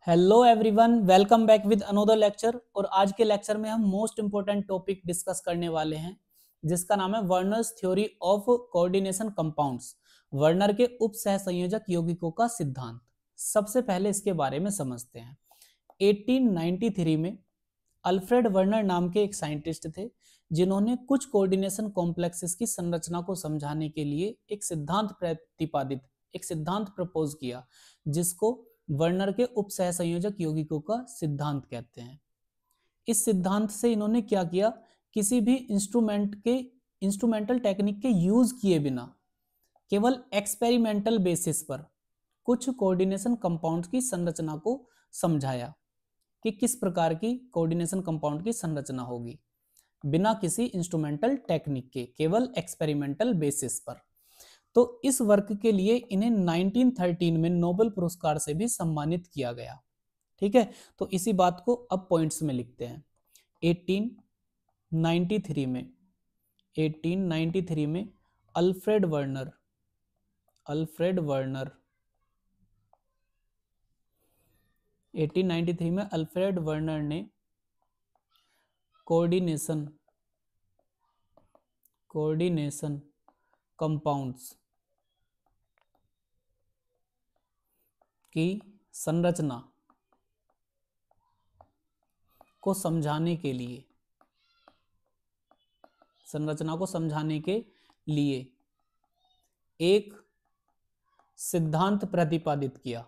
Hello everyone, welcome back with another lecture. और आज के लेक्चर में हम मोस्ट इंपोर्टेंट टॉपिक डिस्कस करने वाले हैं जिसका नाम है Werner's theory of coordination compounds. Werner के उप सह संयोजक यौगिकों का सिद्धांत। सबसे पहले इसके बारे में समझते हैं। 1893 में अल्फ्रेड वर्नर नाम के एक साइंटिस्ट थे जिन्होंने कुछ कोऑर्डिनेशन कॉम्प्लेक्सेस की संरचना को समझाने के लिए एक सिद्धांत प्रपोज किया जिसको वर्नर के उप सह संयोजक यौगिकों का सिद्धांत कहते हैं। इस सिद्धांत से इन्होंने क्या किया, किसी भी इंस्ट्रूमेंटल टेक्निक के यूज किए बिना केवल एक्सपेरिमेंटल बेसिस पर कुछ कोऑर्डिनेशन कंपाउंड्स की संरचना को समझाया कि किस प्रकार की कोऑर्डिनेशन कंपाउंड की संरचना होगी बिना किसी इंस्ट्रूमेंटल टेक्निक के, केवल एक्सपेरिमेंटल बेसिस पर। तो इस वर्क के लिए इन्हें 1913 में नोबेल पुरस्कार से भी सम्मानित किया गया। ठीक है, तो इसी बात को अब पॉइंट्स में लिखते हैं। 1893 में अल्फ्रेड वर्नर 1893 में अल्फ्रेड वर्नर ने कोऑर्डिनेशन कंपाउंड्स की संरचना को समझाने के लिए एक सिद्धांत प्रतिपादित किया,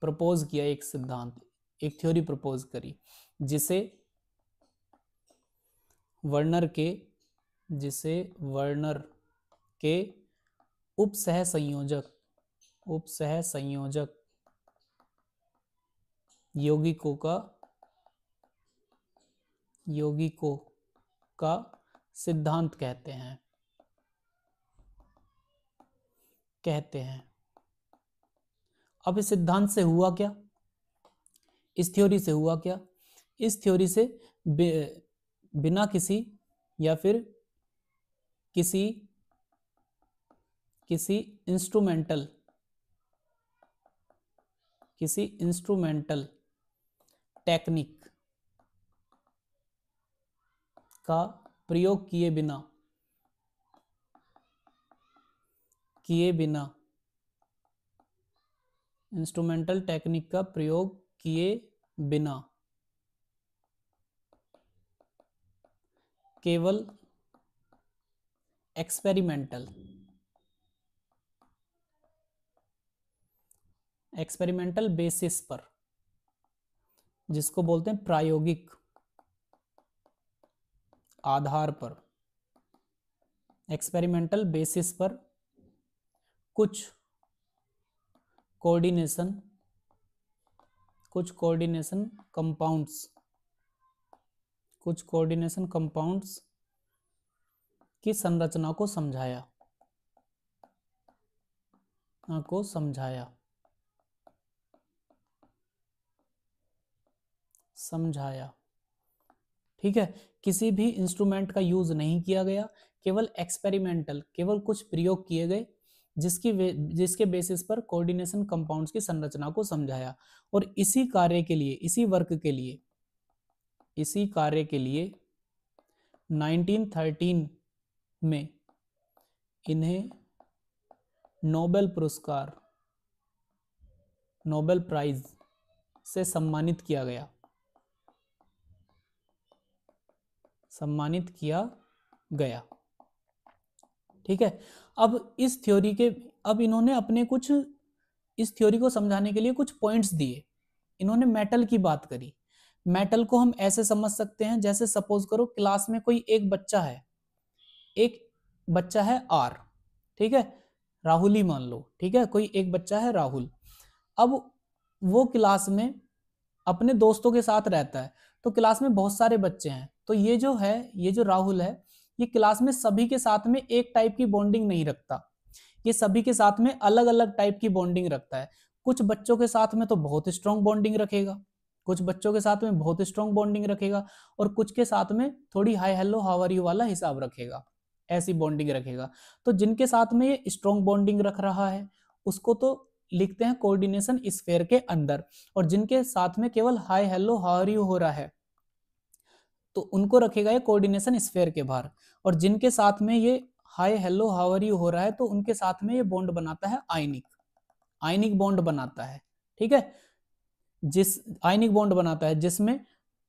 प्रपोज किया, एक थ्योरी प्रपोज करी जिसे वर्नर के उप सह संयोजक यौगिकों का सिद्धांत कहते हैं। अब इस सिद्धांत से हुआ क्या, इस थ्योरी से हुआ क्या? इस थ्योरी से बिना किसी या फिर किसी इंस्ट्रूमेंटल टेक्निक का प्रयोग किए बिना इंस्ट्रूमेंटल टेक्निक का प्रयोग किए बिना केवल एक्सपेरिमेंटल बेसिस पर, जिसको बोलते हैं प्रायोगिक आधार पर, एक्सपेरिमेंटल बेसिस पर कुछ कोऑर्डिनेशन कंपाउंड्स की संरचना को समझाया। ठीक है, किसी भी इंस्ट्रूमेंट का यूज नहीं किया गया, केवल केवल कुछ प्रयोग किए गए जिसके बेसिस पर कोऑर्डिनेशन कंपाउंड्स की संरचना को समझाया। और इसी कार्य के लिए 1913 में इन्हें नोबेल प्राइज से सम्मानित किया गया। ठीक है, अब इन्होंने इस थ्योरी को समझाने के लिए कुछ पॉइंट्स दिए। इन्होंने मेटल की बात करी। मेटल को हम ऐसे समझ सकते हैं, जैसे सपोज करो क्लास में कोई एक बच्चा है आर, ठीक है, राहुल ही मान लो, ठीक है, कोई एक बच्चा है राहुल। अब वो क्लास में अपने दोस्तों के साथ रहता है, तो क्लास में बहुत सारे बच्चे हैं, तो ये जो राहुल है, ये क्लास में सभी के साथ में एक टाइप की बॉन्डिंग नहीं रखता, ये सभी के साथ में अलग अलग टाइप की बॉन्डिंग रखता है। कुछ बच्चों के साथ में तो बहुत स्ट्रॉन्ग बॉन्डिंग रखेगा, और कुछ के साथ में थोड़ी hi hello how are you वाला हिसाब रखेगा। ऐसी बॉन्डिंग रखेगा। तो जिनके साथ में ये स्ट्रॉन्ग बॉन्डिंग रख रहा है उसको तो लिखते हैं कोऑर्डिनेशन स्फीयर के अंदर, और जिनके साथ में केवल hi hello how are you हो रहा है तो उनको रखेगा ये कोऑर्डिनेशन स्फीयर के बाहर, और जिनके साथ में ये hi hello how are you हो रहा है तो उनके साथ में ये बॉन्ड बनाता है आयनिक बॉन्ड बनाता है। ठीक है, जिस आयनिक बॉन्ड बनाता है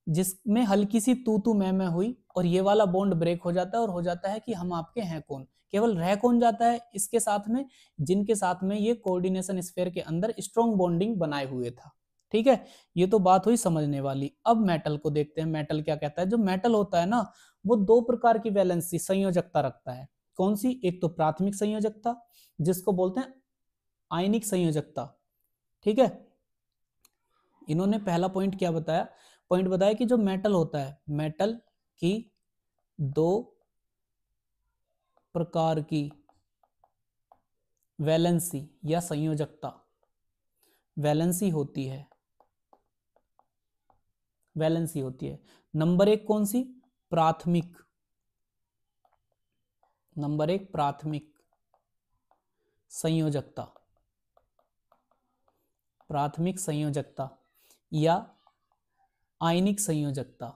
जिसमें हल्की सी तू मैं हुई और ये वाला बॉन्ड ब्रेक हो जाता है और हो जाता है कि हम आपके हैं कौन। केवल रह कौन जाता है इसके साथ में, जिनके साथ में ये कोऑर्डिनेशन स्फीयर के अंदर स्ट्रॉन्ग बॉन्डिंग बनाए हुए था। ठीक है, ये तो बात हुई समझने वाली। अब मेटल को देखते हैं, मेटल क्या कहता है। जो मेटल होता है ना वो दो प्रकार की वैलेंसी संयोजकता रखता है। कौन सी? एक तो प्राथमिक संयोजकता जिसको बोलते हैं आयनिक संयोजकता। ठीक है, इन्होंने पहला पॉइंट क्या बताया? पॉइंट बताया कि जो मेटल होता है, मेटल की दो प्रकार की वैलेंसी या संयोजकता वैलेंसी होती है। नंबर एक कौन सी? प्राथमिक। नंबर एक प्राथमिक संयोजकता, प्राथमिक संयोजकता या आयनिक संयोजकता।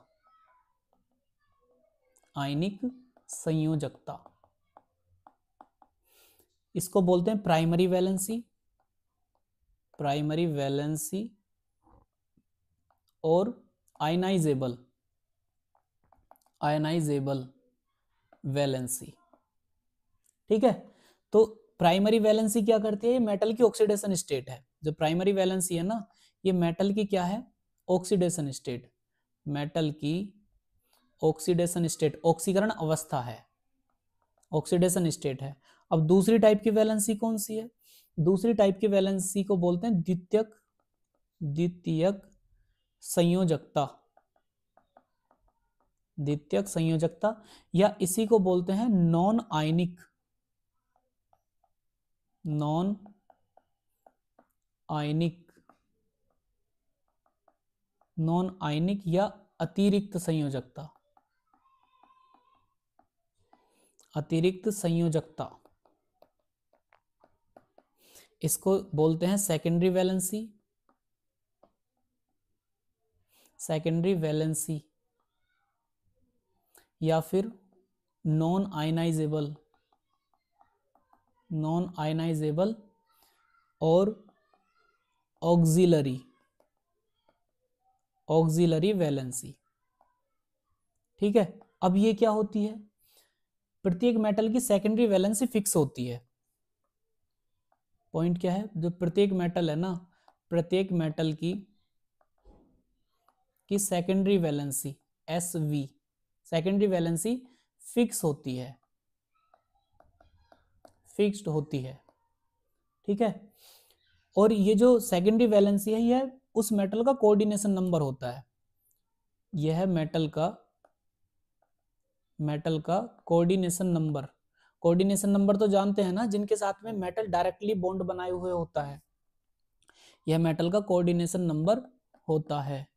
आयनिक संयोजकता इसको बोलते हैं प्राइमरी वैलेंसी और आयनाइजेबल वैलेंसी। ठीक है, तो प्राइमरी वैलेंसी क्या करती है? ये मेटल की ऑक्सीडेशन स्टेट है। जो प्राइमरी वैलेंसी है ना ये मेटल की क्या है? Oxidation state. मेटल की ऑक्सीडेशन स्टेट, ऑक्सीकरण अवस्था है, ऑक्सीडेशन स्टेट है। अब दूसरी टाइप की वैलेंसी कौन सी है? दूसरी टाइप की वैलेंसी को बोलते हैं द्वितीयक संयोजकता या इसी को बोलते हैं नॉन आयनिक या अतिरिक्त संयोजकता। इसको बोलते हैं सेकेंडरी वैलेंसी या फिर नॉन आयनाइजेबल और ऑक्सिलरी वैलेंसी। ठीक है, अब ये क्या होती है? प्रत्येक मेटल की सेकेंडरी वैलेंसी फिक्स होती है। पॉइंट क्या है? जो प्रत्येक मेटल है ना, प्रत्येक मेटल की secondary valency SV, secondary valency fixed होती है। ठीक है, और ये जो सेकेंडरी वैलेंसी है यह उस मेटल का कोऑर्डिनेशन नंबर होता है। यह मेटल का कोऑर्डिनेशन नंबर तो जानते हैं ना, जिनके साथ में मेटल डायरेक्टली बॉन्ड बनाए हुए होता है, यह मेटल का कोऑर्डिनेशन नंबर होता है,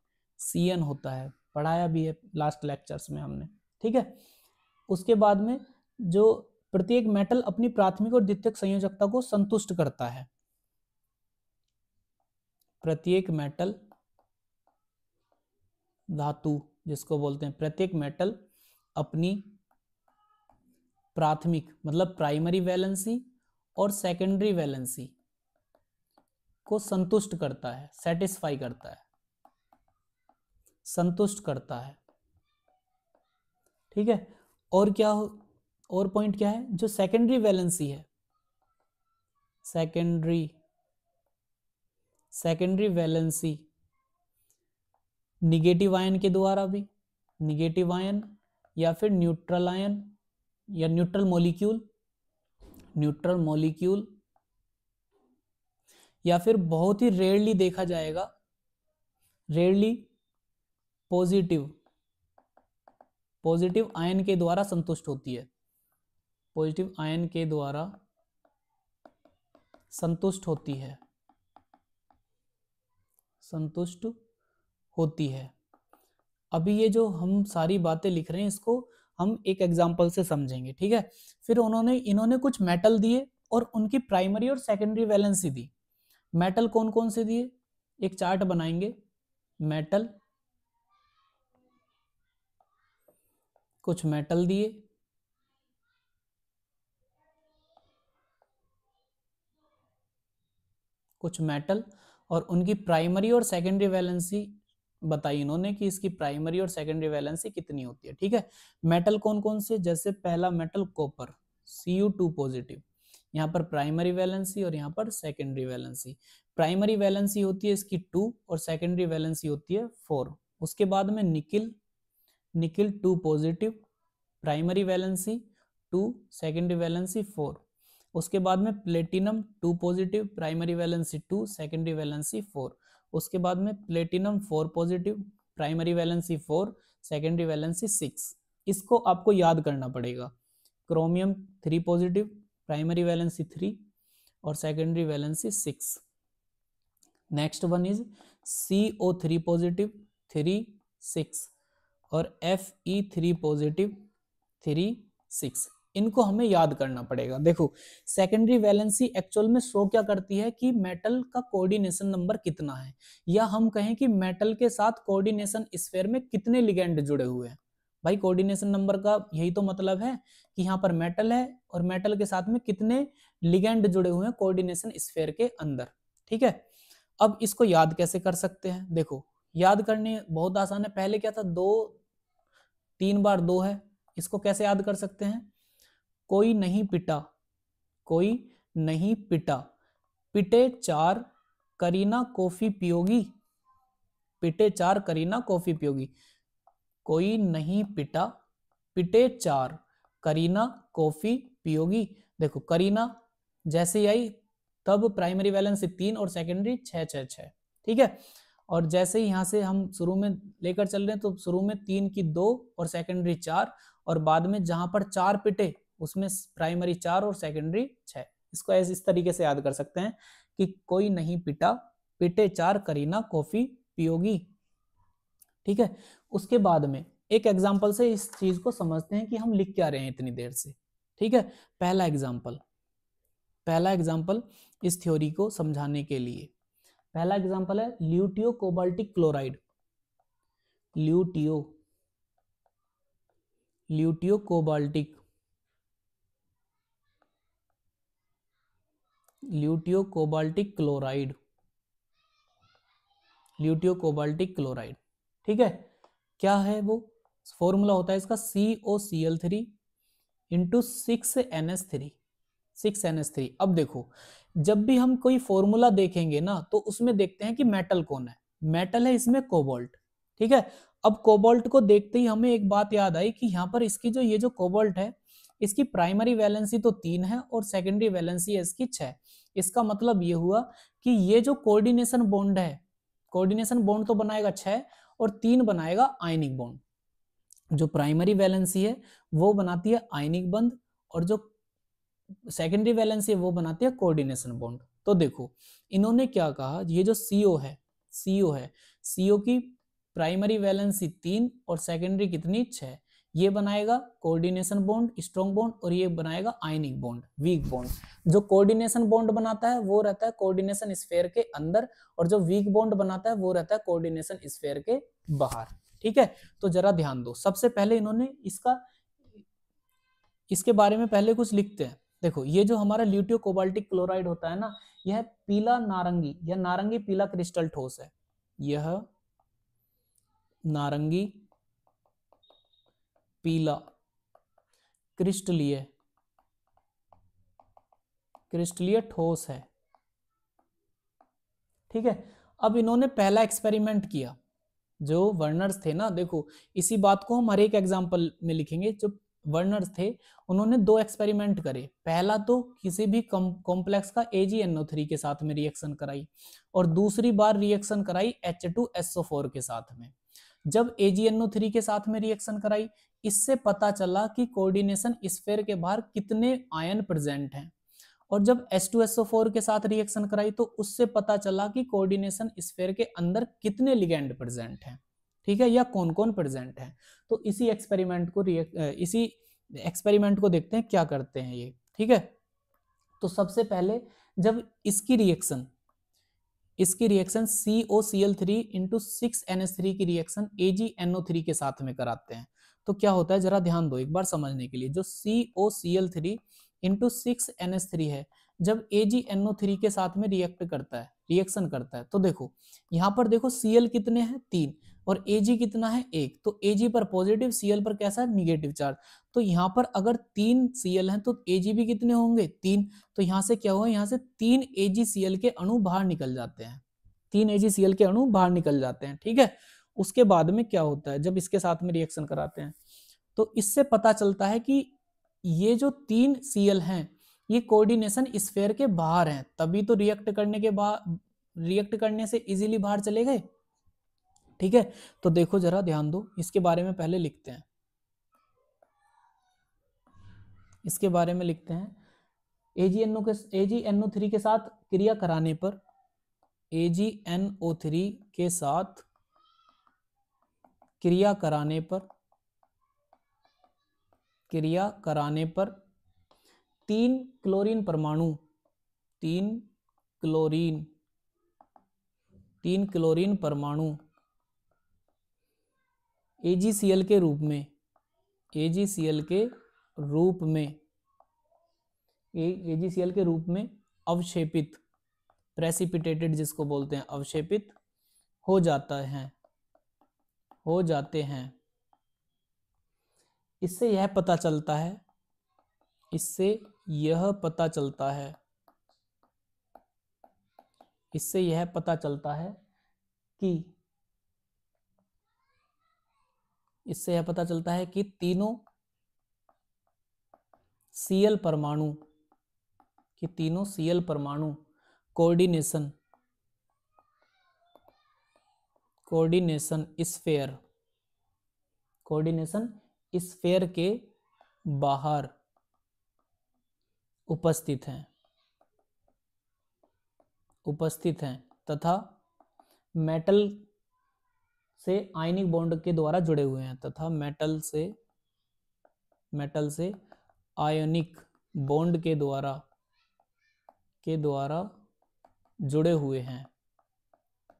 CN होता है। पढ़ाया भी है लास्ट लेक्चर्स में हमने। ठीक है, उसके बाद में जो प्रत्येक मेटल अपनी प्राथमिक और द्वितीयक संयोजकता को संतुष्ट करता है। प्रत्येक मेटल, धातु जिसको बोलते हैं, प्रत्येक मेटल अपनी प्राथमिक मतलब प्राइमरी वैलेंसी और सेकेंडरी वैलेंसी को संतुष्ट करता है, सेटिस्फाई करता है, संतुष्ट करता है। ठीक है, और क्या और पॉइंट क्या है? जो सेकेंडरी वैलेंसी है, सेकेंडरी वैलेंसी निगेटिव आयन के द्वारा भी, निगेटिव आयन या फिर न्यूट्रल आयन या न्यूट्रल मॉलिक्यूल या फिर बहुत ही रेयरली देखा जाएगा, रेयरली पॉजिटिव आयन के द्वारा संतुष्ट होती है। पॉजिटिव आयन के द्वारा संतुष्ट होती है। अभी ये जो हम सारी बातें लिख रहे हैं इसको हम एक एग्जांपल से समझेंगे, ठीक है। फिर इन्होंने कुछ मेटल दिए और उनकी प्राइमरी और सेकेंडरी वैलेंसी दी। मेटल कौन कौन से दिए, एक चार्ट बनाएंगे। मेटल, कुछ मेटल दिए, कुछ मेटल, और उनकी प्राइमरी और सेकेंडरी वैलेंसी बताई इन्होंने कि इसकी प्राइमरी और सेकेंडरी वैलेंसी कितनी होती है, ठीक है। मेटल कौन कौन से, जैसे पहला मेटल कॉपर, Cu2 पॉजिटिव, यहाँ पर प्राइमरी वैलेंसी और यहाँ पर सेकेंडरी वैलेंसी। प्राइमरी वैलेंसी होती है इसकी 2 और सेकेंडरी वैलेंसी होती है 4। उसके बाद में nickel, nickel 2 positive, primary valency 2, secondary valency 4। उसके बाद में platinum 2 positive, primary valency 2, secondary valency 4। उसके बाद में platinum 4 positive, primary valency 4, secondary valency 6। इसको आपको याद करना पड़ेगा। क्रोमियम 3 पॉजिटिव, प्राइमरी वैलेंसी 3 और secondary valency 6। Next one is CO3 positive 3, 6 और Fe3 पॉजिटिव 3, 6। इनको हमें याद करना पड़ेगा। देखो सेकेंडरी वैलेंसी एक्चुअल में शो क्या करती है कि मेटल का कोऑर्डिनेशन नंबर कितना है, या हम कहें कि मेटल के साथ कोऑर्डिनेशन स्फीयर में कितने लिगेंड जुड़े हुए हैं। भाई कोऑर्डिनेशन नंबर का यही तो मतलब है कि यहाँ पर मेटल है और मेटल के साथ में कितने लिगेंड जुड़े हुए हैं कोऑर्डिनेशन स्फीयर के अंदर, ठीक है। अब इसको याद कैसे कर सकते हैं, देखो याद करने बहुत आसान है। पहले क्या था, 2 3 बार 2 है, इसको कैसे याद कर सकते हैं। कोई नहीं पिटा, कोई नहीं पिटा, पिटे 4 करीना कॉफी पियोगी, पिटे 4 करीना कॉफी पियोगी। कोई नहीं पिटा, पिटे 4 करीना कॉफी पियोगी। देखो करीना जैसे ही आई तब प्राइमरी वैलेंसी 3 और सेकेंडरी 6 6 6, ठीक है। और जैसे ही यहाँ से हम शुरू में लेकर चल रहे हैं तो शुरू में 3 की 2 और सेकेंडरी 4, और बाद में जहां पर 4 पिटे उसमें प्राइमरी 4 और सेकेंडरी 6। इसको ऐसे इस तरीके से याद कर सकते हैं कि कोई नहीं पिटा, पिटे 4 करीना कॉफी पियोगी, ठीक है। उसके बाद में एक एग्जाम्पल से इस चीज को समझते हैं कि हम लिख क्या रहे हैं इतनी देर से, ठीक है। पहला एग्जाम्पल इस थ्योरी को समझाने के लिए, पहला एग्जाम्पल है ल्यूटियो cobaltic chloride, ल्यूटियो cobaltic, ल्यूटियो cobaltic chloride, ल्यूटियो cobaltic chloride, ठीक है। क्या है वो, फॉर्मूला होता है इसका COCl3 इंटू 6NH3, 6NH3। अब देखो जब भी हम कोई फॉर्मूला देखेंगे ना तो उसमें देखते हैं कि मेटल कौन है, मेटल है इसमें कोबाल्ट, ठीक है। अब कोबाल्ट को देखते ही हमें एक बात याद आई कि यहाँ पर इसकी ये जो कोबाल्ट है इसकी प्राइमरी वैलेंसी तो 3 है और सेकेंडरी वैलेंसी है इसकी 6। इसका मतलब ये हुआ कि ये जो कोऑर्डिनेशन बॉन्ड है, कोऑर्डिनेशन बॉन्ड तो बनाएगा 6 और 3 बनाएगा आयनिक बॉन्ड। जो प्राइमरी वैलेंसी है वो बनाती है आयनिक बंध और जो सेकेंडरी वैलेंसी है वो बनाती है कोऑर्डिनेशन बॉन्ड। तो देखो इन्होंने क्या कहा, ये जो CO है, CO की प्राइमरी वैलेंसी 3 और सेकेंडरी कितनी 6, ये बनाएगा कोऑर्डिनेशन बॉन्ड स्ट्रॉन्ग बॉन्ड और ये बनाएगा आयनिक बॉन्ड वीक बॉन्ड। जो कोऑर्डिनेशन बॉन्ड बनाता है वो रहता है कोऑर्डिनेशन स्फीयर के अंदर और जो वीक बॉन्ड बनाता है वो रहता है कोऑर्डिनेशन स्फीयर के बाहर, ठीक है। तो जरा ध्यान दो, सबसे पहले इन्होंने इसके बारे में पहले कुछ लिखते हैं। देखो ये जो हमारा ल्यूटियो कोबाल्टिक क्लोराइड होता है ना, यह पीला नारंगी या नारंगी पीला क्रिस्टल ठोस है, यह नारंगी पीला क्रिस्टलीय ठोस है, ठीक है। अब इन्होंने पहला एक्सपेरिमेंट किया, जो वर्नर्स थे ना, देखो इसी बात को हम हर एक एग्जाम्पल में लिखेंगे। जो वर्नर्स थे उन्होंने 2 एक्सपेरिमेंट करे। पहला तो किसी भी कॉम्प्लेक्स का AgNO3 के साथ में रिएक्शन कराई और दूसरी बार रिएक्शन कराई H2SO4 के साथ में। जब AgNO3 के साथ में रिएक्शन कराई इससे पता चला कि कोऑर्डिनेशन स्फीयर के बाहर कितने आयन प्रेजेंट हैं, और जब H2SO4 के साथ रिएक्शन कराई तो उससे पता चला कि कोऑर्डिनेशन स्फीयर के अंदर कितने लिगेंड प्रेजेंट हैं। ठीक है, या कौन कौन प्रेजेंट है। तो इसी एक्सपेरिमेंट को देखते हैं क्या करते हैं ये। ठीक है, तो सबसे पहले जब इसकी रिएक्शन COCl3 इंटू 6NH3 की रिएक्शन AgNO3 के साथ में कराते हैं तो क्या होता है, जरा ध्यान दो एक बार समझने के लिए। जो COCl3 इंटू 6NH3 है, जब AgNO3 के साथ में रिएक्शन करता है तो देखो यहाँ पर देखो Cl कितने हैं 3 और Ag कितना है 1, तो Ag पर पॉजिटिव, Cl पर कैसा है नेगेटिव चार्ज। तो यहाँ पर अगर 3 Cl हैं तो Ag भी कितने होंगे 3, तो यहाँ से क्या हुआ, यहाँ से 3 AgCl के अणु बाहर निकल जाते हैं, 3 AgCl के अणु बाहर निकल जाते हैं। ठीक है, उसके बाद में क्या होता है, जब इसके साथ में रिएक्शन कराते हैं तो इससे पता चलता है कि ये जो 3 Cl हैं ये कोऑर्डिनेशन स्फीयर के बाहर हैं, तभी तो रिएक्ट करने से इजीली बाहर चले गए। ठीक है, तो देखो जरा ध्यान दो, इसके बारे में पहले लिखते हैं, इसके बारे में लिखते हैं। AgNO3 के साथ क्रिया कराने पर AgNO3 के साथ क्रिया कराने पर 3 क्लोरीन परमाणु 3 क्लोरीन परमाणु AgCl के रूप में अवक्षेपित, प्रेसिपिटेटेड जिसको बोलते हैं, अवक्षेपित हो जाते हैं। इससे यह पता चलता है कि तीनों Cl परमाणु कोऑर्डिनेशन स्फीयर के बाहर उपस्थित हैं तथा मेटल से आयनिक बॉन्ड के द्वारा जुड़े हुए हैं, मेटल से आयनिक बॉन्ड के द्वारा जुड़े हुए हैं।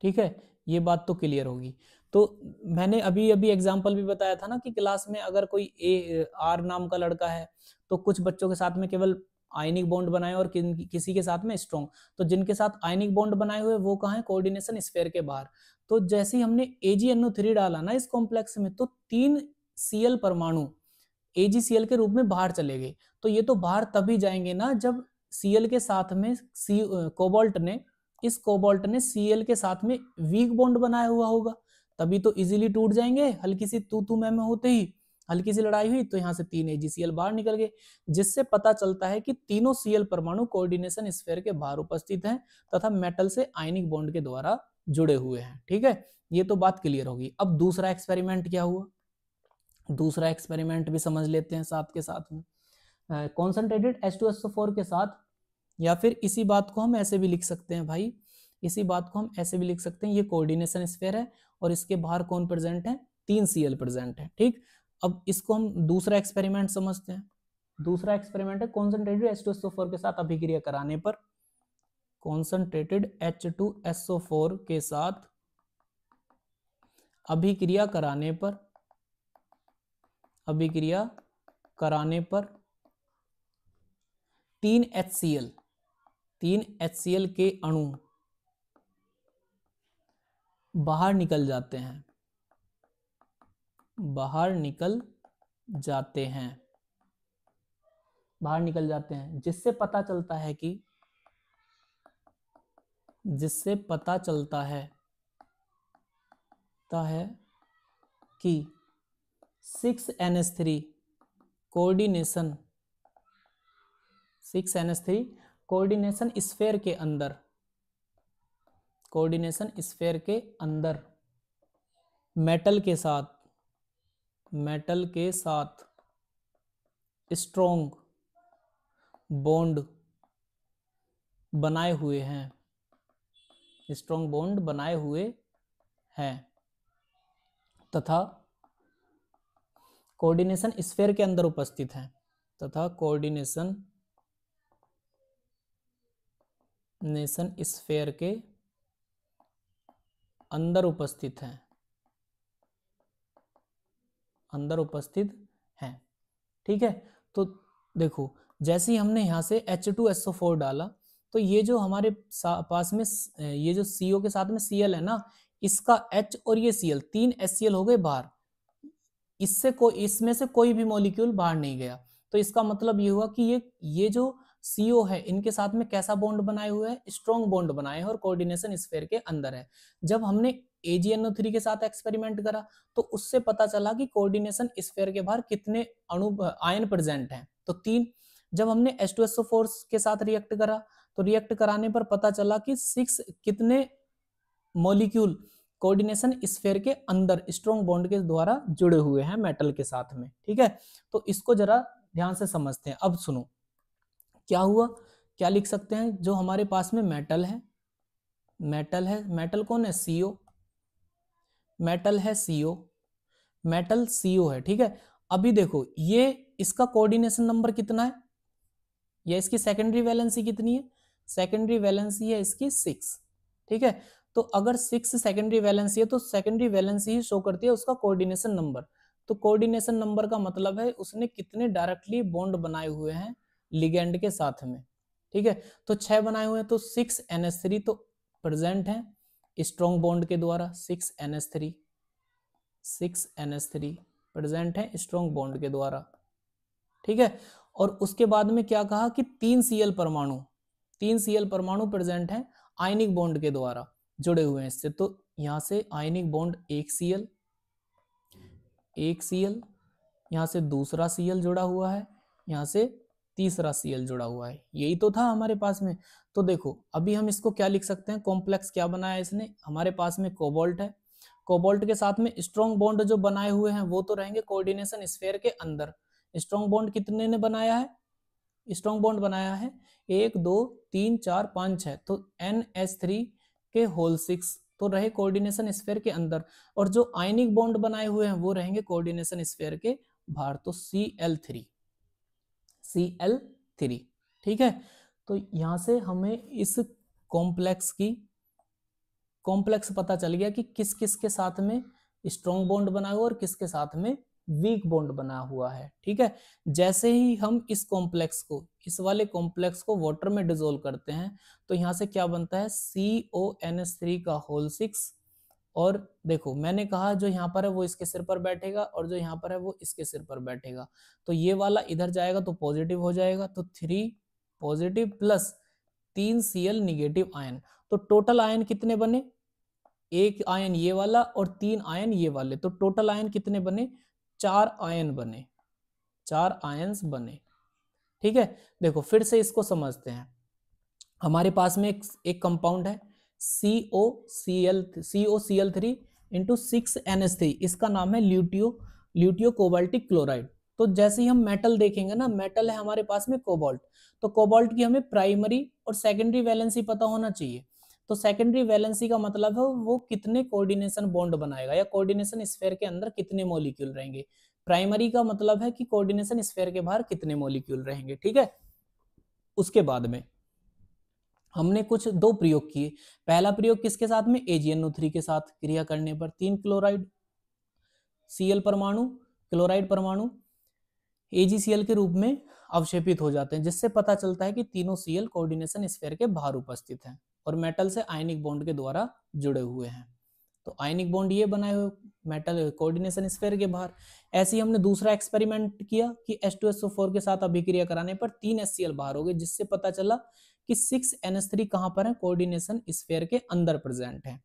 ठीक है, ये बात तो क्लियर होगी। तो मैंने अभी एग्जांपल भी बताया था ना कि क्लास में अगर कोई आर नाम का लड़का है तो कुछ बच्चों के साथ में केवल आयनिक बॉन्ड बनाए और किसी के साथ में स्ट्रॉन्ग, तो जिनके साथ आयनिक बॉन्ड बनाए हुए वो कहाँ है, कोऑर्डिनेशन स्फीयर के बाहर। तो जैसे ही हमने AgNO3 डाला ना इस कॉम्प्लेक्स में तो 3 Cl परमाणु AgCl के रूप में बाहर चले गए। तो ये तो बाहर तभी जाएंगे ना जब Cl के साथ में कोबाल्ट ने Cl के साथ में वीक बॉन्ड बनाया हुआ होगा, तभी तो इजीली टूट जाएंगे। हल्की सी तू मैं होते ही हल्की सी लड़ाई हुई तो यहाँ से 3 AgCl बाहर निकल गए, जिससे पता चलता है कि तीनों Cl परमाणु कोऑर्डिनेशन स्फीयर के बाहर उपस्थित हैं तथा मेटल से आयनिक बॉन्ड के द्वारा जुड़े हुए हैं। ठीक है, ये तो बात क्लियर होगी। अब दूसरा एक्सपेरिमेंट क्या हुआ, दूसरा एक्सपेरिमेंट भी समझ लेते हैं साथ के साथ में। कॉन्सेंट्रेटेड H2SO4 के साथ, या फिर इसी बात को हम ऐसे भी लिख सकते हैं भाई, ये कोऑर्डिनेशन स्फीयर है और इसके बाहर कौन प्रेजेंट है, 3 Cl प्रेजेंट है। ठीक, अब इसको हम दूसरा एक्सपेरिमेंट समझते हैं। दूसरा एक्सपेरिमेंट है कॉन्सेंट्रेटेड H2SO4 के साथ अभिक्रिया कराने पर, कॉन्सेंट्रेटेड H2SO4 के साथ अभिक्रिया कराने पर 3 HCl के अणु बाहर निकल जाते हैं, जिससे पता चलता है कि 6NH3 कोऑर्डिनेशन स्फीयर के अंदर मेटल के साथ स्ट्रॉन्ग बॉन्ड बनाए हुए हैं। तथा कोऑर्डिनेशन स्फीयर के अंदर उपस्थित हैं, तथा कोऑर्डिनेशन स्फीयर के अंदर उपस्थित हैं, अंदर उपस्थित हैं। ठीक है, तो देखो जैसे ही हमने यहाँ से H2SO4 डाला तो ये जो हमारे पास में ये जो CO के साथ में Cl है ना, इसका H और ये Cl, 3 HCl हो गए बाहर, इसमें से कोई भी मॉलिक्यूल बाहर नहीं गया। तो इसका मतलब ये हुआ कि ये जो CO है इनके साथ में कैसा बॉन्ड बनाए हुए है, स्ट्रॉन्ग बॉन्ड बनाए हैं और कोऑर्डिनेशन स्फीयर के अंदर है। जब हमने AgNO3 के साथ एक्सपेरिमेंट करा तो उससे पता चला कि कोऑर्डिनेशन स्फीयर के बाहर कितने आयन प्रेजेंट हैं, तो 3। जब हमने H2SO4 के साथ रिएक्ट करा तो रिएक्ट कराने पर पता चला कि 6 कितने मॉलिक्यूल कोऑर्डिनेशन स्फीयर के अंदर स्ट्रॉन्ग बॉन्ड के द्वारा जुड़े हुए हैं मेटल के साथ में। ठीक है, तो इसको जरा ध्यान से समझते हैं। अब सुनो क्या हुआ, क्या लिख सकते हैं, जो हमारे पास में मेटल है, मेटल कौन है, CO, मेटल है CO, मेटल CO है। ठीक है, अभी देखो ये इसका कोऑर्डिनेशन नंबर कितना है, या इसकी सेकेंडरी वैलेंसी कितनी है, सेकेंडरी वैलेंसी है इसकी 6। ठीक है, तो अगर 6 सेकेंडरी वैलेंसी है तो सेकेंडरी वैलेंसी ही शो करती है उसका कोऑर्डिनेशन नंबर। तो कोऑर्डिनेशन नंबर का मतलब है उसने कितने डायरेक्टली बॉन्ड बनाए हुए हैं लिगेंड के साथ में। ठीक है, तो 6 बनाए हुए हैं, तो 6 NH3 तो प्रेजेंट है स्ट्रॉन्ग बॉन्ड के द्वारा, 6 NH3 प्रेजेंट है स्ट्रॉन्ग बॉन्ड के द्वारा। ठीक है, और उसके बाद में क्या कहा कि 3 Cl परमाणु प्रेजेंट है आयनिक बॉन्ड के द्वारा जुड़े हुए हैं इससे। तो यहां से आयनिक बॉन्ड एक Cl, यहां से दूसरा Cl जुड़ा हुआ है, यहां से तीसरा Cl जुड़ा हुआ है, यही तो था हमारे पास में। तो देखो अभी हम इसको क्या लिख सकते हैं, कॉम्प्लेक्स क्या बनाया इसने, हमारे पास में कोबाल्ट है, कोबाल्ट के साथ में स्ट्रॉन्ग बॉन्ड जो बनाए हुए हैं वो तो रहेंगे कोऑर्डिनेशन स्फीयर के अंदर। स्ट्रॉन्ग बॉन्ड कितने ने बनाया है, स्ट्रॉन्ग बॉन्ड बनाया है 1 2 3 4 5 6, तो NH3 के होल 6 तो रहे कोऑर्डिनेशन स्फीयर के अंदर, और जो आयनिक बॉन्ड बनाए हुए हैं वो रहेंगे कोऑर्डिनेशन स्फीयर के बाहर, तो Cl3। ठीक है, तो यहां से हमें इस कॉम्प्लेक्स पता चल गया कि किस किस के साथ में स्ट्रॉन्ग बॉन्ड बना हुआ और किसके साथ में वीक बॉन्ड बना हुआ है। ठीक है, जैसे ही हम इस वाले कॉम्प्लेक्स को वाटर में डिसोल्व करते हैं तो यहां से क्या बनता है, CONH3 का होल 6, और देखो मैंने कहा जो यहाँ पर है वो इसके सिर पर बैठेगा और जो यहाँ पर है वो इसके सिर पर बैठेगा, तो ये वाला इधर जाएगा तो पॉजिटिव हो जाएगा, तो 3 positive plus 3 Cl negative ion, तो टोटल आयन कितने बने, 1 आयन ये वाला और 3 आयन ये वाले, तो टोटल आयन कितने बने, 4 आयन बने, 4 आयन्स बने। ठीक है, देखो फिर से इसको समझते हैं। हमारे पास में एक कंपाउंड है COCl3 इंटू 6NH3, इसका नाम है ल्यूटियो कोबाल्टिक क्लोराइड। तो जैसे ही हम मेटल देखेंगे ना, मेटल है हमारे पास में कोबाल्ट, तो कोबाल्ट की हमें प्राइमरी और सेकेंडरी वैलेंसी पता होना चाहिए। तो सेकेंडरी वैलेंसी का मतलब है वो कितने कोऑर्डिनेशन बॉन्ड बनाएगा या कोऑर्डिनेशन स्फीयर के अंदर कितने मॉलिक्यूल रहेंगे। प्राइमरी का मतलब है कि कोऑर्डिनेशन स्फीयर के बाहर कितने मॉलिक्यूल रहेंगे। ठीक है, उसके बाद में हमने कुछ 2 प्रयोग किए। पहला प्रयोग किसके साथ में, AgNO3 के साथ क्रिया करने पर 3 क्लोराइड Cl परमाणु, क्लोराइड परमाणु AgCl के रूप में अवक्षेपित हो जाते हैं, जिससे पता चलता है कि तीनों Cl कोऑर्डिनेशन स्फीयर के बाहर उपस्थित हैं और मेटल से आयनिक बॉन्ड के द्वारा जुड़े हुए हैं। तो आयनिक बॉन्ड ये बनाए हुए मेटल कोऑर्डिनेशन स्फीयर के बाहर। ऐसे ही हमने दूसरा एक्सपेरिमेंट किया कि H2SO4 के साथ अभिक्रिया कराने पर 3 HCl बाहर हो गए, जिससे पता चला कि 6NH3 कहां पर है, कोऑर्डिनेशन स्फीयर के अंदर प्रेजेंट है।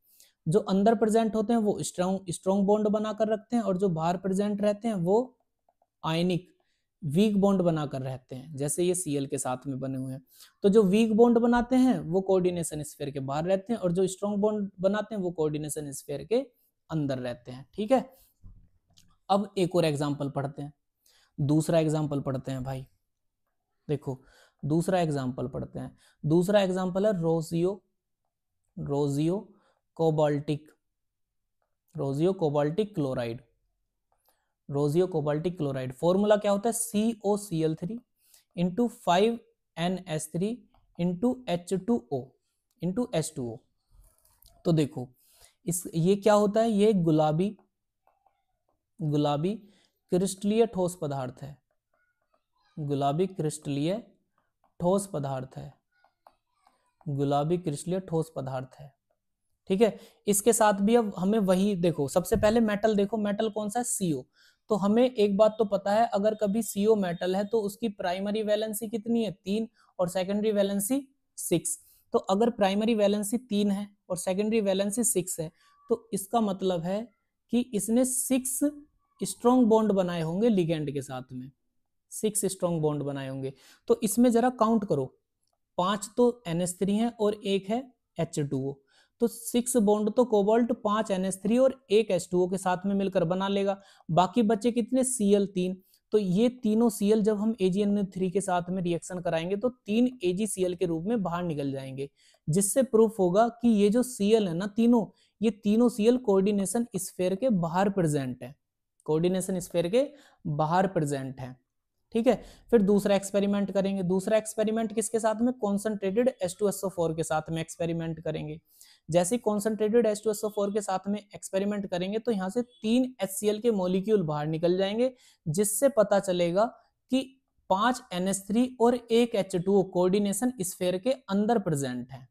जो अंदर प्रेजेंट होते हैं वो स्ट्रॉन्ग बॉन्ड बनाकर रखते हैं और जो बाहर प्रेजेंट रहते हैं वो आयनिक वीक बॉन्ड बनाकर रहते हैं, जैसे ये Cl के साथ में बने हुए हैं। तो जो वीक बॉन्ड बनाते हैं वो कोऑर्डिनेशन स्फीयर के बाहर रहते हैं और जो स्ट्रॉन्ग बॉन्ड बनाते हैं वो कोऑर्डिनेशन स्फीयर के अंदर रहते हैं। ठीक है, अब एक और एग्जांपल पढ़ते हैं, दूसरा एग्जांपल पढ़ते हैं भाई। देखो दूसरा एग्जांपल पढ़ते हैं, दूसरा एग्जांपल है roseo cobaltic roseo cobaltic chloride, roseo cobaltic chloride. Formula क्या होता है, COCl3 into 5NH3 into H2O into H2O। तो देखो ये क्या होता है, ये गुलाबी क्रिस्टलीय ठोस पदार्थ है, गुलाबी क्रिस्टलीय ठोस पदार्थ है, गुलाबी क्रिस्टलीय ठोस पदार्थ है। ठीक है, इसके साथ भी अब हमें वही देखो, सबसे पहले मेटल देखो, मेटल कौन सा है, CO। तो हमें एक बात तो पता है, अगर कभी CO मेटल है तो उसकी प्राइमरी वैलेंसी कितनी है, 3, और सेकेंडरी वैलेंसी 6। तो अगर प्राइमरी वैलेंसी 3 है और सेकेंडरी वैलेंसी 6 है, तो इसका मतलब है कि इसने 6 स्ट्रॉन्ग बॉन्ड बनाए होंगे लिगेंड के साथ में, 6 स्ट्रॉन्ग बॉन्ड बनाए होंगे। तो इसमें जरा काउंट करो, 5 तो NH3 है और 1 है H2O। तो 6 बॉन्ड तो कोबाल्ट 5 NH3 और 1 H2O के साथ में मिलकर बना लेगा। बाकी बचे कितने, Cl 3। तो ये तीनों Cl जब हम AgNO3 के साथ में रिएक्शन कराएंगे तो 3 AgCl के रूप में बाहर निकल जाएंगे, जिससे प्रूफ होगा कि ये जो Cl है ना तीनों, ये तीनों Cl कोऑर्डिनेशन स्फीयर के बाहर प्रेजेंट है, कोऑर्डिनेशन स्फीयर के बाहर प्रेजेंट है। ठीक है, फिर दूसरा एक्सपेरिमेंट करेंगे। दूसरा एक्सपेरिमेंट किसके साथ में, कॉन्सेंट्रेटेड H2SO4 के साथ में एक्सपेरिमेंट करेंगे। जैसे कॉन्सेंट्रेटेड H2SO4 के साथ में एक्सपेरिमेंट करेंगे तो यहाँ से 3 HCl के मॉलिक्यूल बाहर निकल जाएंगे, जिससे पता चलेगा कि 5 NH3 और 1 H2O कोऑर्डिनेशन स्फीयर के अंदर प्रेजेंट है,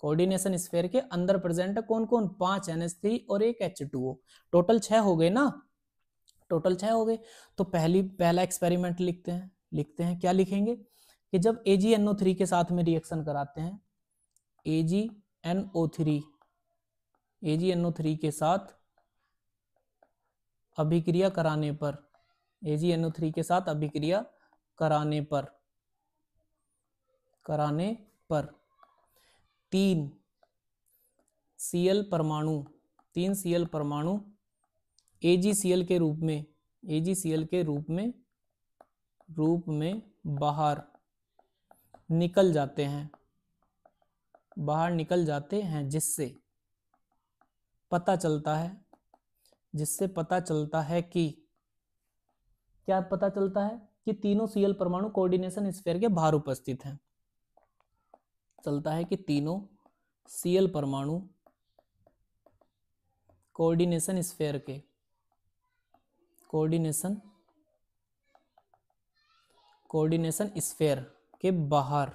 कोऑर्डिनेशन स्फीयर के अंदर प्रेजेंट है। कौन कौन, 5 NH3 और 1 H2O, टोटल 6 हो गए ना, टोटल 6 हो गए। तो पहला एक्सपेरिमेंट लिखते हैं क्या लिखेंगे कि जब AgNO3 के साथ में रिएक्शन कराते हैं, AgNO3 के साथ अभिक्रिया कराने पर, AgNO3 के साथ अभिक्रिया कराने पर 3 Cl परमाणु, 3 Cl परमाणु AgCl के रूप में बाहर निकल जाते हैं, जिससे पता चलता है कि क्या पता चलता है कि तीनों Cl परमाणु कोऑर्डिनेशन स्फीयर के बाहर उपस्थित हैं। चलता है कि तीनों Cl परमाणु कोऑर्डिनेशन स्फीयर के बाहर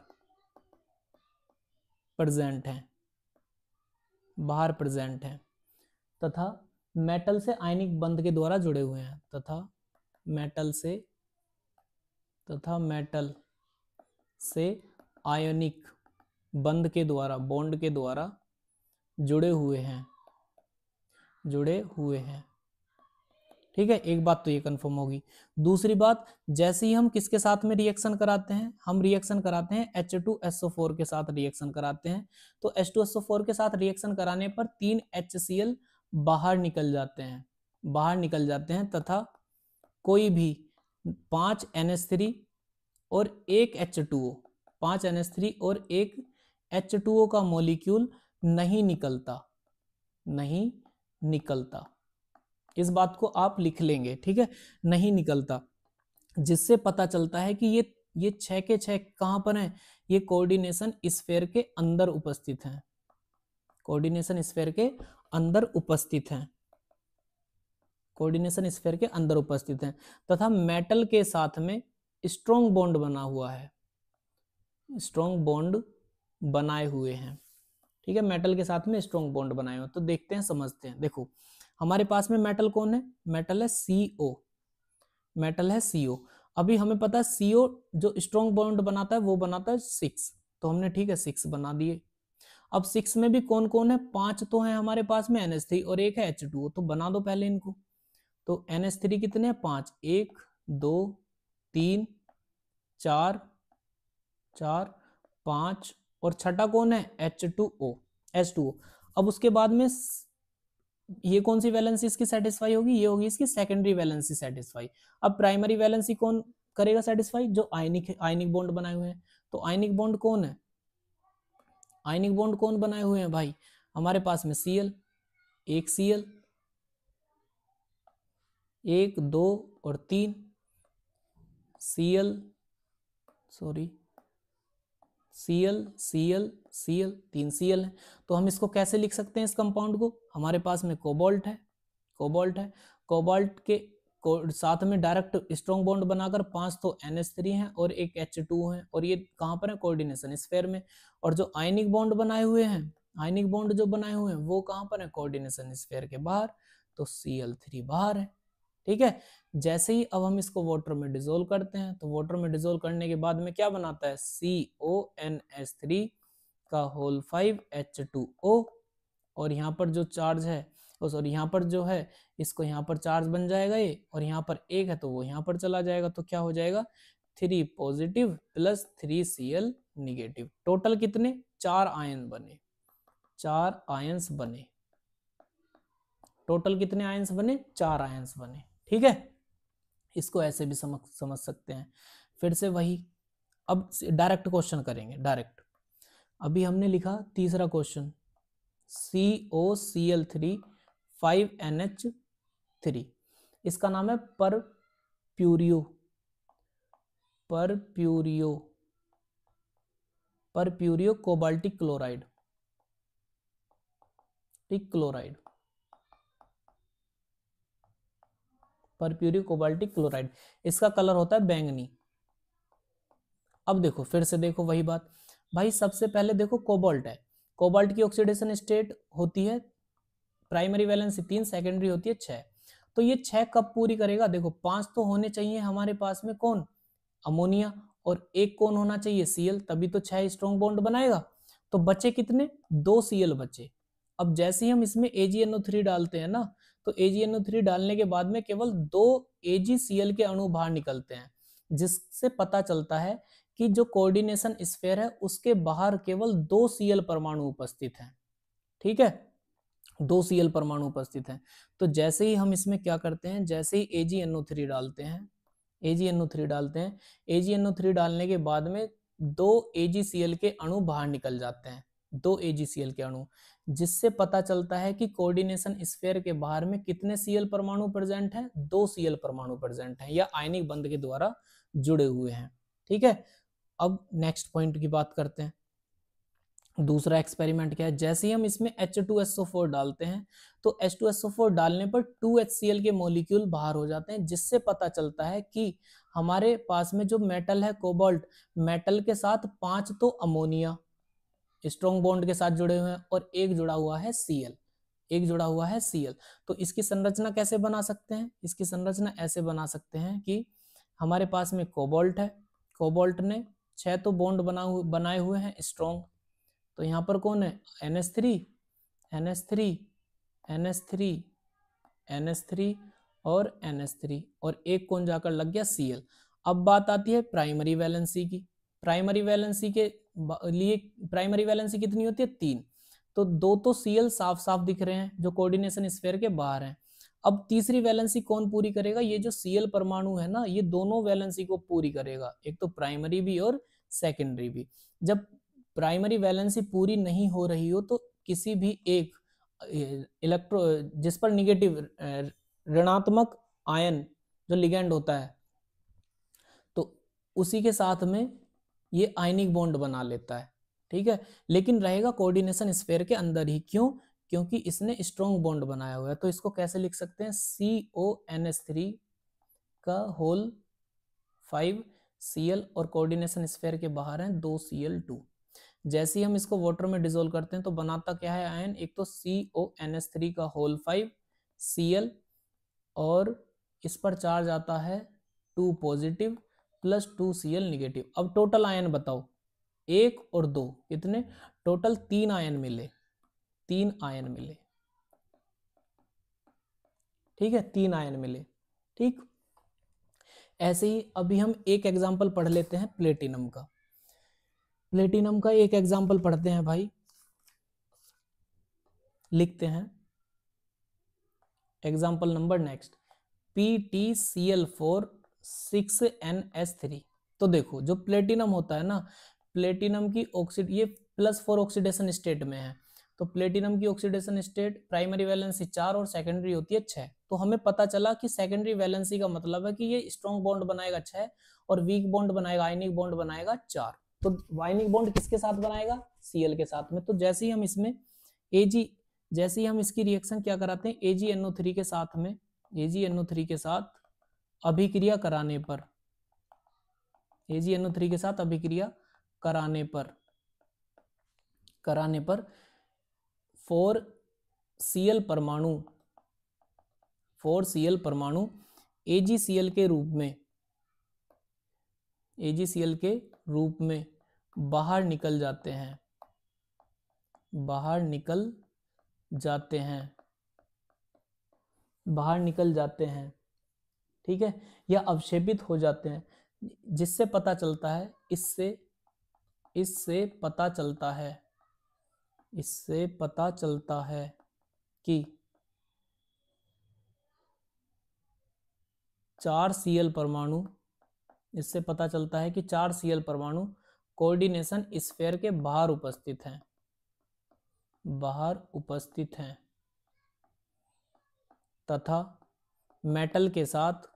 प्रेजेंट हैं तथा मेटल से आयनिक बंध के द्वारा जुड़े हुए हैं, तथा मेटल से आयनिक बंध के द्वारा, बॉन्ड के द्वारा जुड़े हुए हैं। ठीक है, एक बात तो ये कंफर्म होगी। दूसरी बात, जैसे ही हम किसके साथ में रिएक्शन कराते हैं, हम रिएक्शन कराते हैं H2SO4 के साथ रिएक्शन कराते हैं। तो H2SO4 के साथ रिएक्शन कराने पर 3 HCl बाहर निकल जाते हैं तथा कोई भी 5 NH3 और 1 H2O, 5 NH3 और 1 H2O का मॉलिक्यूल नहीं निकलता। इस बात को आप लिख लेंगे, ठीक है, नहीं निकलता, जिससे पता चलता है कि ये 6 के 6 कहां पर हैं, ये कोऑर्डिनेशन स्फीयर के अंदर उपस्थित हैं, कोऑर्डिनेशन स्फीयर के अंदर उपस्थित हैं तथा मेटल के साथ में स्ट्रॉन्ग बॉन्ड बनाए हुए हैं। ठीक है, मेटल के साथ में स्ट्रॉन्ग बॉन्ड बनाए हुए। तो देखते हैं, समझते हैं। देखो हमारे पास में मेटल कौन है, मेटल है CO। अभी हमें पता है CO जो स्ट्रॉन्ग बॉन्ड बनाता है वो बनाता है 6, तो हमने ठीक है 6 बना दिए। अब 6 में भी कौन कौन है, 5 तो है हमारे पास में NH3 और 1 है H2O, तो बना दो पहले इनको। तो NH3 कितने हैं, 5, 1 2 3 4 5 और छठा कौन है, H2O। अब उसके बाद में ये कौन सी वैलेंसी इसकी सेटिस्फाई होगी, ये होगी इसकी सेकेंडरी वैलेंसी सेटिस्फाई। अब प्राइमरी वैलेंसी कौन करेगा सेटिस्फाई, जो आयनिक बॉन्ड बनाए हुए हैं। तो आयनिक बॉन्ड कौन बनाए हुए हैं भाई, हमारे पास में Cl, 1 Cl 1 2 और 3 Cl, sorry Cl Cl Cl, 3 Cl है। तो हम इसको कैसे लिख सकते हैं इस कंपाउंड को? हमारे पास में कोबाल्ट है, कोबाल्ट के साथ में डायरेक्ट स्ट्रॉन्ग बॉन्ड बनाकर 5 तो NH3 है और एक H2 है, और ये कहाँ पर है? कोऑर्डिनेशन स्फीयर में। और जो आयनिक बॉन्ड बनाए हुए हैं, आयनिक बॉन्ड जो बनाए हुए हैं वो कहाँ पर है? कोऑर्डिनेशन स्फीयर के बाहर, तो Cl3 बाहर है। ठीक है, जैसे ही अब हम इसको वाटर में डिसोल्व करते हैं, तो वाटर में डिसोल्व करने के बाद में क्या बनाता है? CONH3 का होल 5 H2O, और यहाँ पर जो चार्ज है, सॉरी यहाँ पर जो है, इसको यहाँ पर चार्ज बन जाएगा ये, और यहाँ पर एक है तो वो यहाँ पर चला जाएगा, तो क्या हो जाएगा? 3 positive plus 3 Cl negative. Total कितने? 4 आयन बने, 4 आयंस बने। टोटल कितने आयंस बने? 4 आयंस बने। ठीक है, इसको ऐसे भी समझ सकते हैं। फिर से वही, अब डायरेक्ट क्वेश्चन करेंगे, डायरेक्ट। अभी हमने लिखा तीसरा क्वेश्चन, COCl3 5NH3, इसका नाम है purpureo, purpureo cobaltic chloride, chloride, purpureo cobaltic chloride. इसका कलर होता है बैंगनी। अब देखो, फिर से देखो वही बात भाई। सबसे पहले देखो कोबाल्ट है, कोबाल्ट की ऑक्सीडेशन स्टेट होती है प्राइमरी वैलेंसी 3, सेकेंडरी होती है 6। तो ये 6 कब पूरी करेगा? देखो 5 तो होने चाहिए हमारे पास में, कौन? अमोनिया, और एक कौन होना चाहिए? Cl, तभी तो 6 स्ट्रॉन्ग बॉन्ड बनाएगा। तो बचे कितने? 2 Cl बचे। अब जैसे ही हम इसमें AgNO3 डालते हैं ना, तो AgNO3 डालने के बाद में केवल 2 AgCl के अणु बाहर निकलते हैं, जिससे पता चलता है कि जो कोऑर्डिनेशन स्फीयर है उसके बाहर केवल 2 Cl परमाणु उपस्थित हैं। ठीक है, 2 Cl परमाणु उपस्थित हैं। तो जैसे ही हम इसमें क्या करते हैं, जैसे ही AgNO3 डालते हैं, AgNO3 डालने के बाद में 2 AgCl के अणु बाहर निकल जाते हैं, 2 AgCl के अणु, जिससे पता चलता है कि कोऑर्डिनेशन स्फीयर के बाहर में कितने Cl परमाणु प्रेजेंट हैं? 2 Cl परमाणु प्रेजेंट हैं, या आयनिक बंध के द्वारा जुड़े हुए हैं। ठीक है, अब नेक्स्ट पॉइंट की बात करते हैं। दूसरा एक्सपेरिमेंट क्या है? जैसे ही हम इसमें H2SO4 डालते हैं, तो H2SO4 डालने पर 2HCl के मॉलिक्यूल बाहर हो जाते हैं, जिससे पता चलता है कि हमारे पास में जो मेटल है कोबाल्ट, मेटल के साथ 5 तो अमोनिया स्ट्रॉन्ग बॉन्ड के साथ जुड़े हुए हैं, और एक जुड़ा हुआ है Cl, एक जुड़ा हुआ है Cl। तो इसकी संरचना कैसे बना सकते हैं? इसकी संरचना ऐसे बना सकते हैं कि हमारे पास में कोबाल्ट है, कोबाल्ट ने 6 तो बॉन्ड बनाए हुए हैं स्ट्रॉन्ग, तो यहाँ पर कौन है? NH3 NH3 NH3 NH3 और NH3, और एक कौन जाकर लग गया? Cl। अब बात आती है प्राइमरी वैलेंसी की। प्राइमरी वैलेंसी के लिए प्राइमरी वैलेंसी कितनी होती है? 3। तो 2 तो Cl साफ साफ दिख रहे हैं जो कोऑर्डिनेशन स्फीयर के बाहर हैं। अब तीसरी वैलेंसी कौन पूरी करेगा? ये जो Cl परमाणु है ना, ये दोनों वैलेंसी को पूरी करेगा, एक तो प्राइमरी भी और सेकेंडरी भी। जब प्राइमरी वैलेंसी पूरी नहीं हो रही हो, तो किसी भी एक इलेक्ट्रो जिस पर निगेटिव ऋणात्मक आयन जो लिगेंड होता है, तो उसी के साथ में ये आयनिक बॉन्ड बना लेता है। ठीक है, लेकिन रहेगा कोऑर्डिनेशन स्फीयर के अंदर ही। क्यों? क्योंकि इसने स्ट्रॉन्ग बॉन्ड बनाया हुआ है। तो इसको कैसे लिख सकते हैं? CONH3 का होल 5 Cl, और कोऑर्डिनेशन स्फीयर के बाहर है 2 Cl2। जैसे ही हम इसको वाटर में डिसोल्व करते हैं, तो बनाता क्या है आयन? एक तो CONH3 का होल 5 Cl, और इस पर चार्ज आता है 2 पॉजिटिव प्लस 2 Cl निगेटिव। अब टोटल आयन बताओ, 1 और 2 कितने? टोटल 3 आयन मिले, 3 आयन मिले। ठीक है, 3 आयन मिले। ठीक, ऐसे ही अभी हम एक एग्जांपल पढ़ लेते हैं प्लेटिनम का। प्लेटिनम का एक एग्जांपल पढ़ते हैं भाई, लिखते हैं example number next, PtCl4 6NH3। तो देखो, जो प्लेटिनम होता है ना, प्लेटिनम की ये +4 ऑक्सीडेशन स्टेट में है, तो प्लेटिनम की ऑक्सीडेशन स्टेट प्राइमरी वैलेंसी 4 और सेकेंडरी होती है 6। तो हमें पता चला कि सेकेंडरी वैलेंसी का मतलब है कि ये स्ट्रॉन्ग बॉन्ड बनाएगा 6 और वीक बॉन्ड बनाएगा, आयनिक बॉन्ड बनाएगा 4। तो आयनिक बॉन्ड किसके साथ बनाएगा? Cl के साथ में। तो जैसे ही हम इसमें जैसे ही हम इसकी रिएक्शन क्या कराते हैं, AgNO3 के साथ में, AgNO3 के साथ अभिक्रिया कराने पर, AgNO3 के साथ अभिक्रिया कराने पर 4Cl परमाणु AgCl के रूप में बाहर निकल जाते हैं, ठीक है, या अवक्षेपित हो जाते हैं, जिससे पता चलता है, इससे पता चलता है कि 4Cl परमाणु कोऑर्डिनेशन स्फीयर के बाहर उपस्थित हैं तथा मेटल के साथ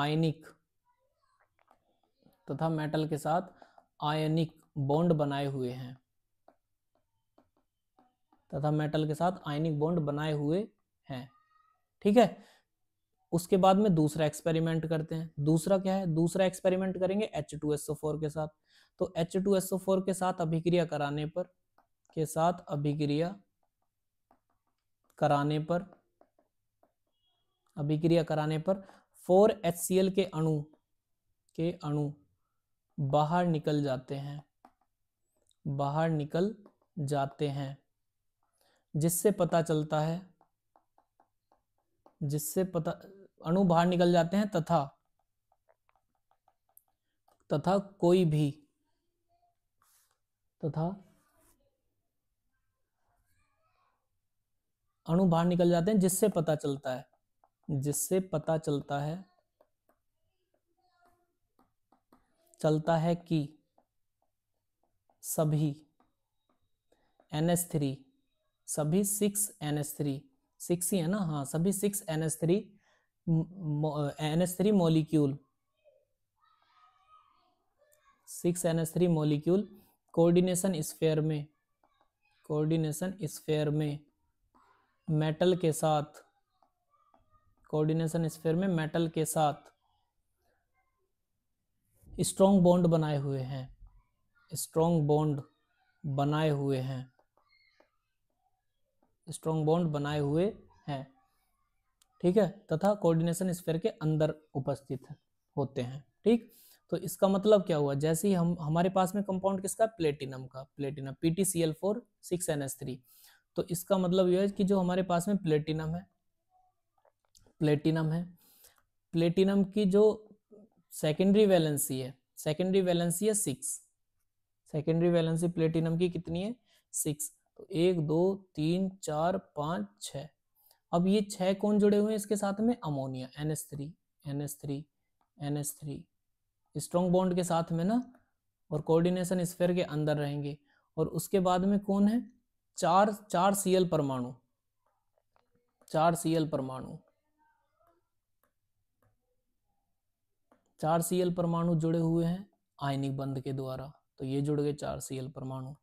आयनिक बॉन्ड बनाए हुए हैं, ठीक है। उसके बाद में दूसरा एक्सपेरिमेंट करते हैं। दूसरा क्या है? दूसरा एक्सपेरिमेंट करेंगे H2SO4 के साथ। तो H2SO4 के साथ अभिक्रिया कराने पर 4HCl के अणु बाहर निकल जाते हैं, जिससे पता चलता है, अणु बाहर निकल जाते हैं तथा कोई भी अणु बाहर निकल जाते हैं, जिससे पता चलता है कि सभी 6 ही है ना, हाँ, सभी 6 NH3 मॉलिक्यूल कोऑर्डिनेशन स्फीयर में मेटल के साथ स्ट्रॉन्ग बॉन्ड बनाए हुए हैं, ठीक है, तथा कोऑर्डिनेशन स्फीयर के अंदर उपस्थित होते हैं, ठीक। तो इसका मतलब क्या हुआ? जैसे ही हमारे पास में कंपाउंड किसका? Platinum PtCl4 6NH3। तो इसका मतलब यह है कि जो हमारे पास में प्लेटिनम है, प्लेटिनम की जो सेकेंडरी वैलेंसी है 6। सेकेंडरी वैलेंसी प्लेटिनम की कितनी है? 6। तो 1 2 3 4 5 6। अब ये 6 कौन जुड़े हुए हैं इसके साथ में? अमोनिया NH3 स्ट्रॉन्ग बॉन्ड के साथ में ना, और कोऑर्डिनेशन स्फीयर के अंदर रहेंगे। और उसके बाद में कौन है? 4 Cl परमाणु जुड़े हुए हैं आयनिक बंध के द्वारा। तो ये जुड़ गए 4 Cl परमाणु,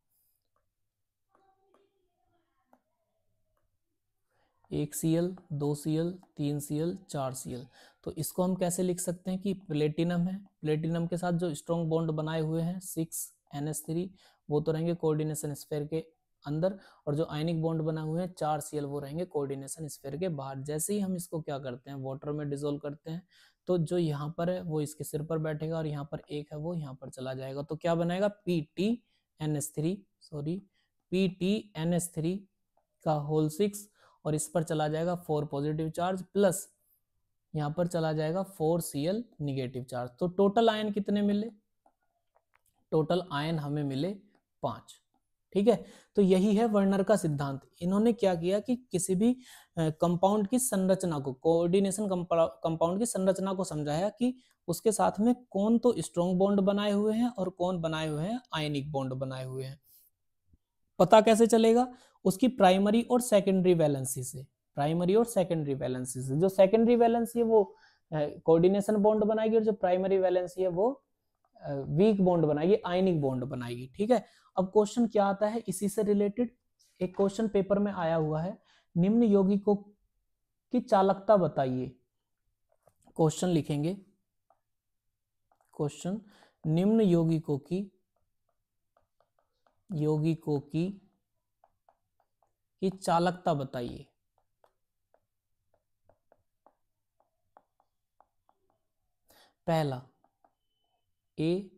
1 Cl 2 Cl 3 Cl 4 Cl। तो इसको हम कैसे लिख सकते हैं कि प्लेटिनम है, प्लेटिनम के साथ जो स्ट्रॉन्ग बॉन्ड बनाए हुए हैं 6 NH3 वो तो रहेंगे कोऑर्डिनेशन स्फीयर के अंदर, और जो आयनिक बॉन्ड बना हुए हैं 4 Cl वो रहेंगे कोऑर्डिनेशन स्फीयर के बाहर। जैसे ही हम इसको क्या करते हैं? वाटर में डिसोल्व करते हैं, तो जो यहाँ पर है वो इसके सिर पर बैठेगा और यहाँ पर एक है वो यहाँ पर चला जाएगा। तो क्या बनाएगा? PtNH3 का होल 6, और इस पर चला जाएगा 4 पॉजिटिव चार्ज प्लस यहाँ पर चला जाएगा 4 Cl निगेटिव चार्ज। तो टोटल आयन कितने मिले? टोटल आयन हमें मिले 5, ठीक है। तो यही है वर्नर का सिद्धांत। इन्होंने क्या किया कि किसी भी कंपाउंड की संरचना को, कोऑर्डिनेशन कंपाउंड की संरचना को समझाया कि उसके साथ में कौन तो स्ट्रॉन्ग बॉन्ड बनाए हुए हैं और कौन बनाए हुए हैं आयनिक बॉन्ड बनाए हुए हैं। पता कैसे चलेगा? उसकी प्राइमरी और सेकेंडरी वैलेंसी से। प्राइमरी और सेकेंडरी वैलेंसी से, जो सेकेंडरी वैलेंसी है वो कोऑर्डिनेशन बॉन्ड बनाएगी और जो प्राइमरी वैलेंसी है वो वीक बॉन्ड बनाएगी, आयनिक बॉन्ड बनाएगी। ठीक है, अब क्वेश्चन क्या आता है इसी से रिलेटेड, एक क्वेश्चन पेपर में आया हुआ है, निम्न यौगिकों की चालकता बताइए। क्वेश्चन लिखेंगे, क्वेश्चन निम्न यौगिकों की चालकता बताइए। पहला ए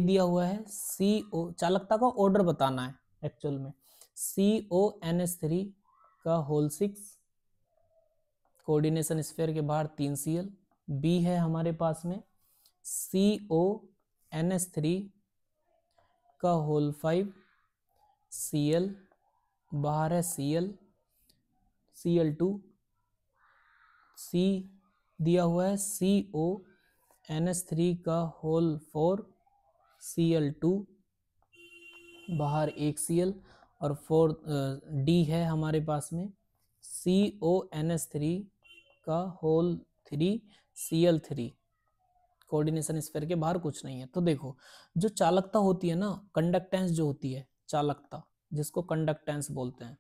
दिया हुआ है, CO, चालकता का ऑर्डर बताना है एक्चुअल में, CONH3 का होल 6, कोऑर्डिनेशन स्फीयर के बाहर 3 Cl। बी है हमारे पास में CONH3 का होल 5 Cl, बाहर है Cl, Cl2। C दिया हुआ है CONH3 का होल 4 Cl2, बाहर 1 Cl, और 4 D है हमारे पास में CONH3 का होल 3 Cl3, कोऑर्डिनेशन स्फीयर के बाहर कुछ नहीं है। तो देखो जो चालकता होती है ना, कंडक्टेंस जो होती है, चालकता जिसको कंडक्टेंस बोलते हैं,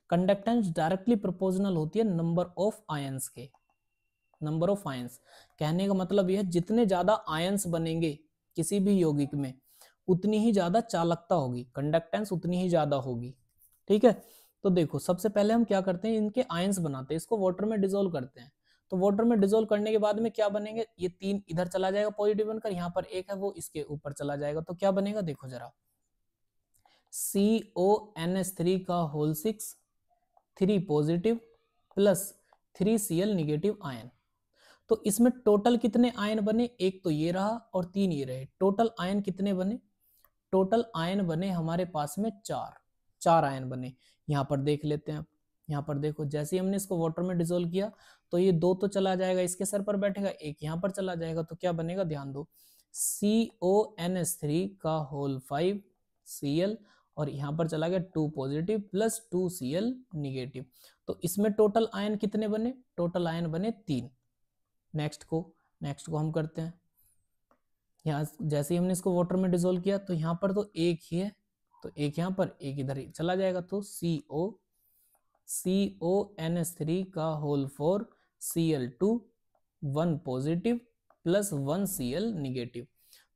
कंडक्टेंस डायरेक्टली प्रोपोर्शनल होती है नंबर ऑफ आयंस के। नंबर ऑफ आयंस कहने का मतलब यह है जितने ज्यादा आयंस बनेंगे किसी भी यौगिक में उतनी ही ज्यादा चालकता होगी, कंडक्टेंस उतनी ही ज्यादा होगी। ठीक है, तो देखो सबसे पहले हम क्या करते हैं, इनके आयंस बनाते हैं, इसको वाटर में डिसोल्व करते हैं। तो वाटर में डिसोल्व करने के बाद में क्या बनेंगे, ये 3 इधर चला जाएगा पॉजिटिव बनकर, यहाँ पर 1 है वो इसके ऊपर चला जाएगा। तो क्या बनेगा देखो जरा, CONH3 का whole 6 3 positive plus 3 Cl negative ion. तो इसमें टोटल कितने आयन बने, एक तो ये रहा और 3 ये रहे, टोटल आयन कितने बने, टोटल आयन बने हमारे पास में 4 आयन बने। यहाँ पर देख लेते हैं, यहाँ पर देखो जैसे ही हमने इसको वाटर में डिसोल्व किया तो ये 2 तो चला जाएगा, इसके सर पर बैठेगा, 1 यहाँ पर चला जाएगा। तो क्या बनेगा ध्यान दो, CONH3 का होल 5 Cl, और यहाँ पर चला गया 2 पॉजिटिव प्लस 2 Cl निगेटिव। तो इसमें टोटल आयन कितने बने, टोटल आयन बने 3। नेक्स्ट को हम करते हैं, यहाँ जैसे ही हमने इसको वाटर में डिसोल्व किया तो यहाँ पर तो 1 ही है, तो 1 यहाँ पर 1 इधर ही चला जाएगा। तो CONH3 का whole 4 Cl2 1 positive plus 1 Cl negative.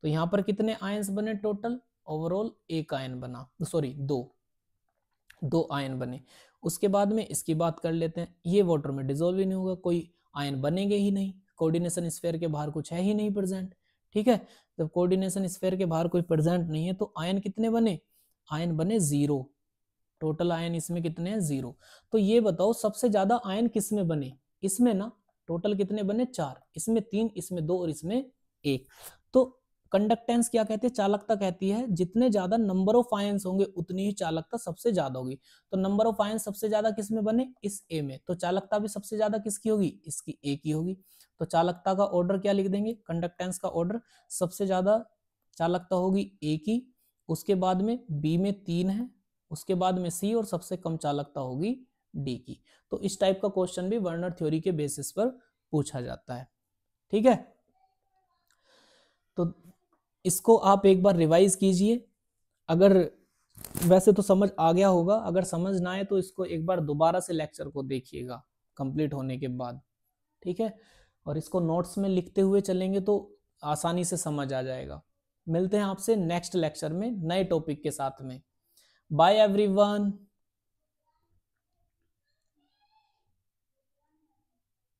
तो यहाँ पर कितने आयंस बने टोटल, ओवरऑल 1 आयन बना, सॉरी 2 आयन बने। उसके बाद में इसकी बात कर लेते हैं, ये वाटर में डिसोल्व ही नहीं होगा, कोई आयन बनेंगे ही नहीं, कोऑर्डिनेशन स्फीयर के बाहर कुछ है ही नहीं प्रेजेंट। ठीक है, जब कोऑर्डिनेशन स्फीयर के बाहर कोई प्रेजेंट नहीं है तो आयन कितने बने, आयन बने 0, टोटल आयन इसमें कितने हैं 0। तो ये बताओ सबसे ज्यादा आयन किस में बने, इसमें ना, टोटल कितने बने 4, इसमें 3, इसमें 2 और इसमें 1। तो कंडक्टेंस क्या कहते हैं, चालकता कहती है जितने ज्यादा नंबर ऑफ आयंस होंगे उतनी ही चालकता सबसे ज्यादा होगी। तो नंबर ऑफ आयंस सबसे ज्यादा किस में बने, इस A में, तो चालकता भी सबसे ज्यादा किसकी होगी, इसकी A की होगी। तो चालकता का ऑर्डर क्या लिख देंगे, कंडक्टेंस का ऑर्डर, सबसे ज्यादा चालकता होगी A की, उसके बाद में B में 3 है, उसके बाद में C, और सबसे कम चालकता होगी D की। तो इस टाइप का क्वेश्चन भी वर्नर थ्योरी के बेसिस पर पूछा जाता है। ठीक है, तो इसको आप एक बार रिवाइज कीजिए, अगर वैसे तो समझ आ गया होगा, अगर समझ ना आए तो इसको एक बार दोबारा से लेक्चर को देखिएगा कंप्लीट होने के बाद। ठीक है, और इसको नोट्स में लिखते हुए चलेंगे तो आसानी से समझ आ जाएगा। मिलते हैं आपसे नेक्स्ट लेक्चर में नए टॉपिक के साथ में। Bye everyone.